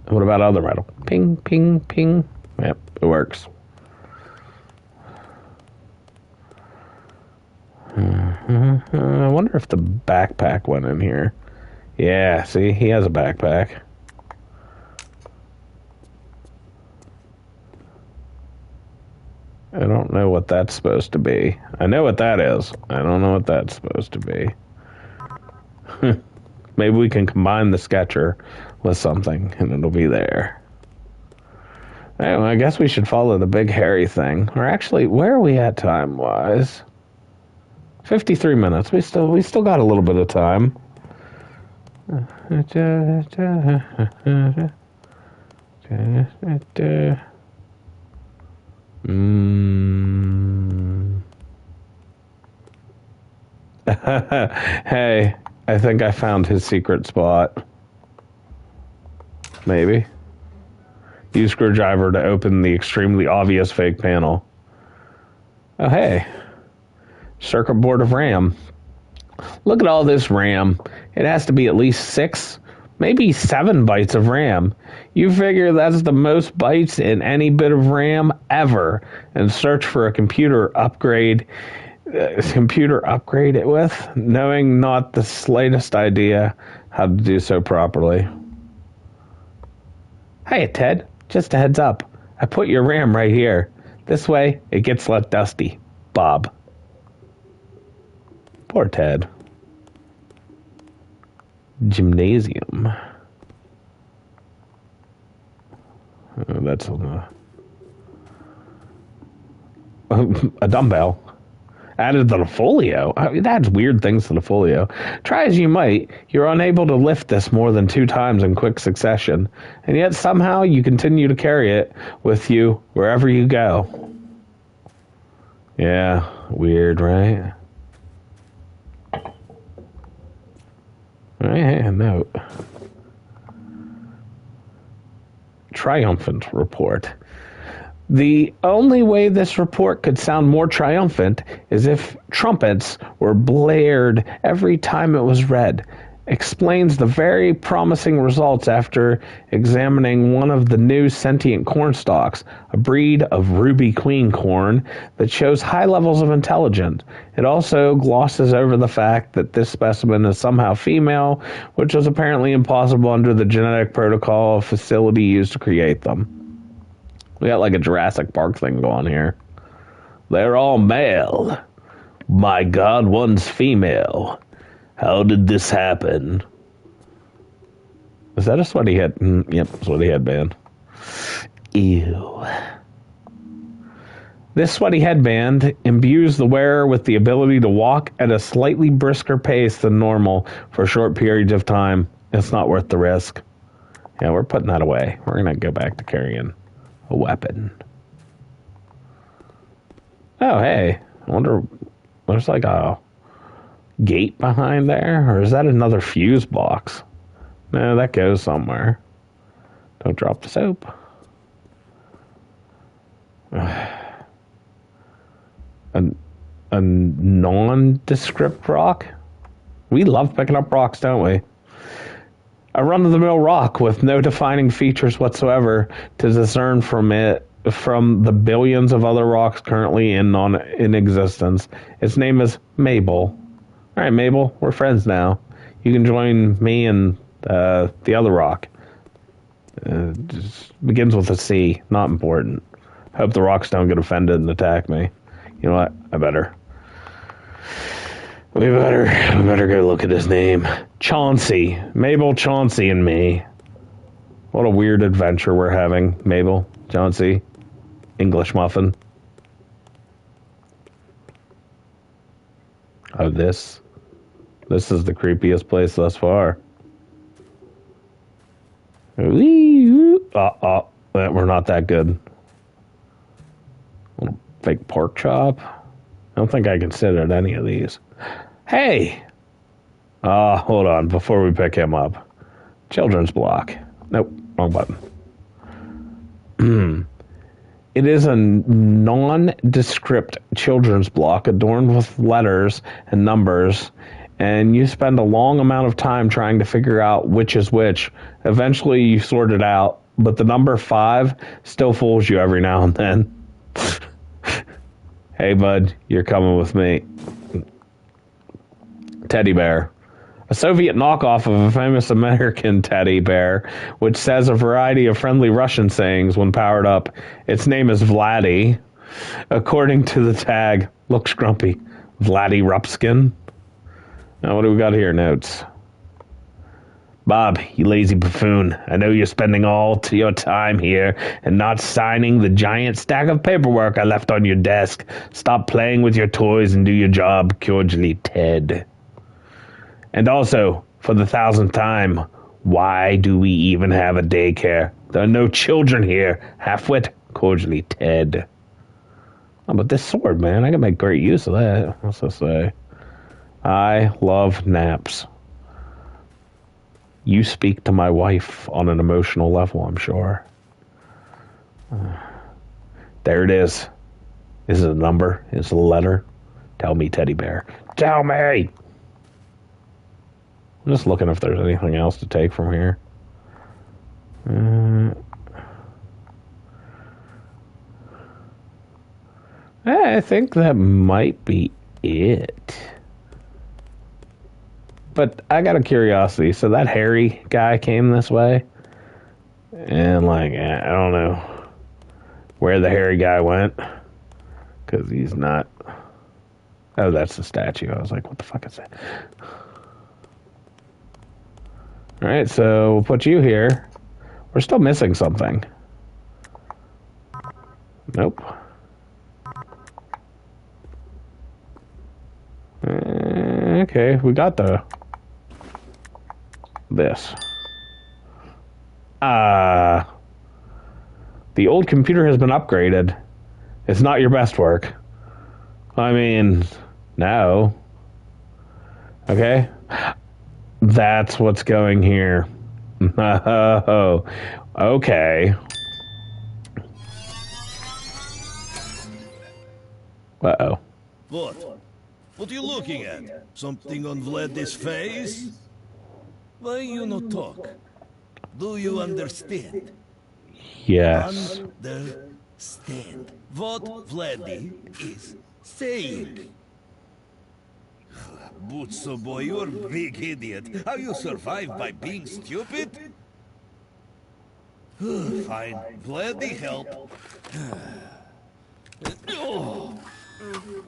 What about other metal? Ping, ping, ping. Yep, it works. I wonder if the backpack went in here. Yeah, see, he has a backpack. I don't know what that's supposed to be. I know what that is. I don't know what that's supposed to be. Maybe we can combine the Sketcher with something, and it'll be there. Anyway, I guess we should follow the big hairy thing. Or actually, where are we at time-wise? 53 minutes. We still got a little bit of time. Hey, I think I found his secret spot. Maybe. Use screwdriver to open the extremely obvious fake panel. Oh, hey. Circuit board of RAM. Look at all this RAM. It has to be at least 6, maybe 7 bytes of RAM. You figure that's the most bytes in any bit of RAM ever, and search for a computer upgrade it with, knowing not the slightest idea how to do so properly. Hey, Ted, just a heads up. I put your RAM right here. This way, it gets less dusty. Bob. Poor Ted. Gymnasium. That's a dumbbell. Added to the folio? I mean, that's weird things to the folio. Try as you might, you're unable to lift this more than 2 times in quick succession, and yet somehow you continue to carry it with you wherever you go. Yeah, weird, right? Hey, note. Triumphant report. The only way this report could sound more triumphant is if trumpets were blared every time it was read. Explains the very promising results after examining one of the new sentient corn stalks, a breed of ruby queen corn that shows high levels of intelligence. It also glosses over the fact that this specimen is somehow female, which was apparently impossible under the genetic protocol facility used to create them. We got like a Jurassic Park thing going here. They're all male. My God, one's female. How did this happen? Is that a sweaty head? Yep, sweaty headband. Ew. This sweaty headband imbues the wearer with the ability to walk at a slightly brisker pace than normal for short periods of time. It's not worth the risk. Yeah, we're putting that away. We're going to go back to carrying a weapon. Oh, hey. I wonder, there's like a gate behind there? Or is that another fuse box? No, that goes somewhere. Don't drop the soap. A nondescript rock? We love picking up rocks, don't we? A run-of-the-mill rock with no defining features whatsoever to discern from the billions of other rocks currently in existence. Its name is Mabel. All right, Mabel, we're friends now. You can join me and the other rock. Just begins with a C. Not important. Hope the rocks don't get offended and attack me. You know what? We better go look at his name. Chauncey. Mabel, Chauncey, and me. What a weird adventure we're having. Mabel, Chauncey, English muffin. Oh, this is the creepiest place thus far. We're not that good. Little fake pork chop. I don't think I can sit at any of these. Hey! Hold on, before we pick him up. Children's block. Nope, wrong button. It is a nondescript children's block adorned with letters and numbers, and you spend a long amount of time trying to figure out which is which. Eventually you sort it out, but the number 5 still fools you every now and then. Hey, bud, you're coming with me. Teddy bear. A Soviet knockoff of a famous American teddy bear, which says a variety of friendly Russian sayings when powered up. Its name is Vladdy. According to the tag, looks grumpy. Vladdy Rupskin. Now, what do we got here? Notes. Bob, you lazy buffoon. I know you're spending all your time here and not signing the giant stack of paperwork I left on your desk. Stop playing with your toys and do your job. Cordially, Ted. And also, for the 1000th time, why do we even have a daycare? There are no children here. Halfwit, cordially, Ted. Oh, but this sword, man, I can make great use of that. What's this say? I love naps. You speak to my wife on an emotional level, I'm sure. There it is. Is it a number? Is it a letter? Tell me, teddy bear. Tell me! I'm just looking if there's anything else to take from here. I think that might be it. But I got a curiosity. So that hairy guy came this way. And, like, I don't know where the hairy guy went. Because he's not... Oh, that's the statue. I was like, what the fuck is that? All right, so we'll put you here. We're still missing something. Nope. Okay, we got this. The old computer has been upgraded. It's not your best work. I mean, no. Okay? That's what's going here. Oh, okay. Uh-oh. What? What are you looking at? Something on Vlad's face? Why you not talk? Do you understand? Yes. Understand what Vladdy is saying. Butso boy, you're a big idiot. How you survive by being stupid? Fine, Vladdy help.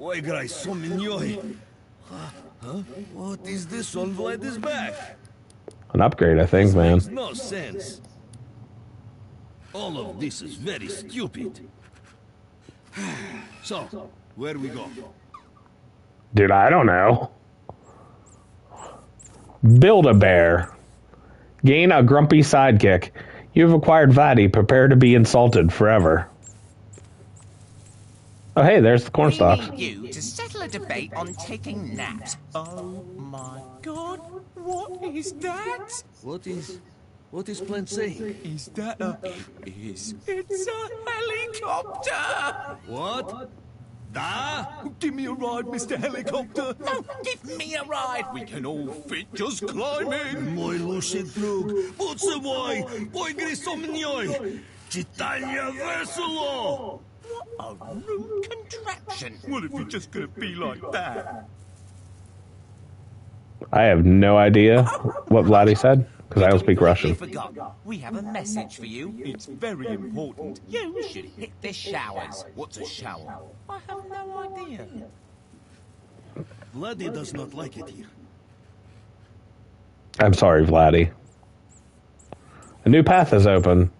Oi, grai, so minjoj. Huh? What is this on Vlad's back? An upgrade, I think, man. Makes no sense. All of this is very stupid. So, where we go? Dude, I don't know. Build-A-Bear. Gain a grumpy sidekick. You have acquired Vladdy. Prepare to be insulted forever. Oh, hey, there's the corn stalks. We need you to settle a debate on taking naps. Oh my god, what is that? What is Plant saying? Is that a... It's a helicopter! What? Da? Give me a ride, Mr. Helicopter. No, give me a ride. We can all fit just climbing. Moj lucid drug. Butso boy, gre so minjoj. Čitanja veselo. What a rude contraption. What if you're just gonna be like that? I have no idea what Vladdy said, because I don't speak Russian. You forgot. We have a message for you. It's very important. You should hit the showers. What's a shower? I have no idea. Vladdy does not like it here. I'm sorry, Vladdy. A new path is open.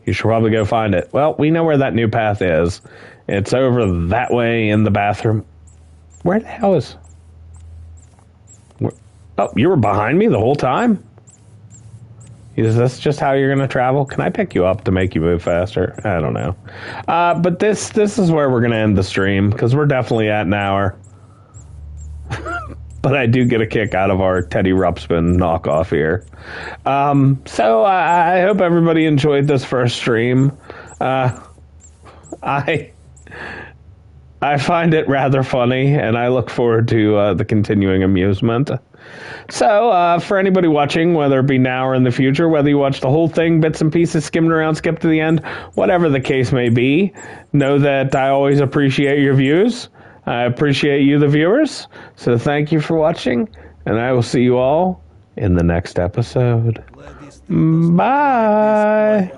You should probably go find it. Well, we know where that new path is. It's over that way in the bathroom. Where the hell is... Oh, you were behind me the whole time? Is this just how you're going to travel? Can I pick you up to make you move faster? I don't know. But this is where we're going to end the stream, because we're definitely at an hour. But I do get a kick out of our Teddy Ruxpin knockoff here. So I hope everybody enjoyed this first stream. I find it rather funny, and I look forward to the continuing amusement. So, for anybody watching, whether it be now or in the future, whether you watch the whole thing, bits and pieces, skimmed around, skip to the end, whatever the case may be, know that I always appreciate your views. I appreciate you, the viewers. So thank you for watching, and I will see you all in the next episode. Bye.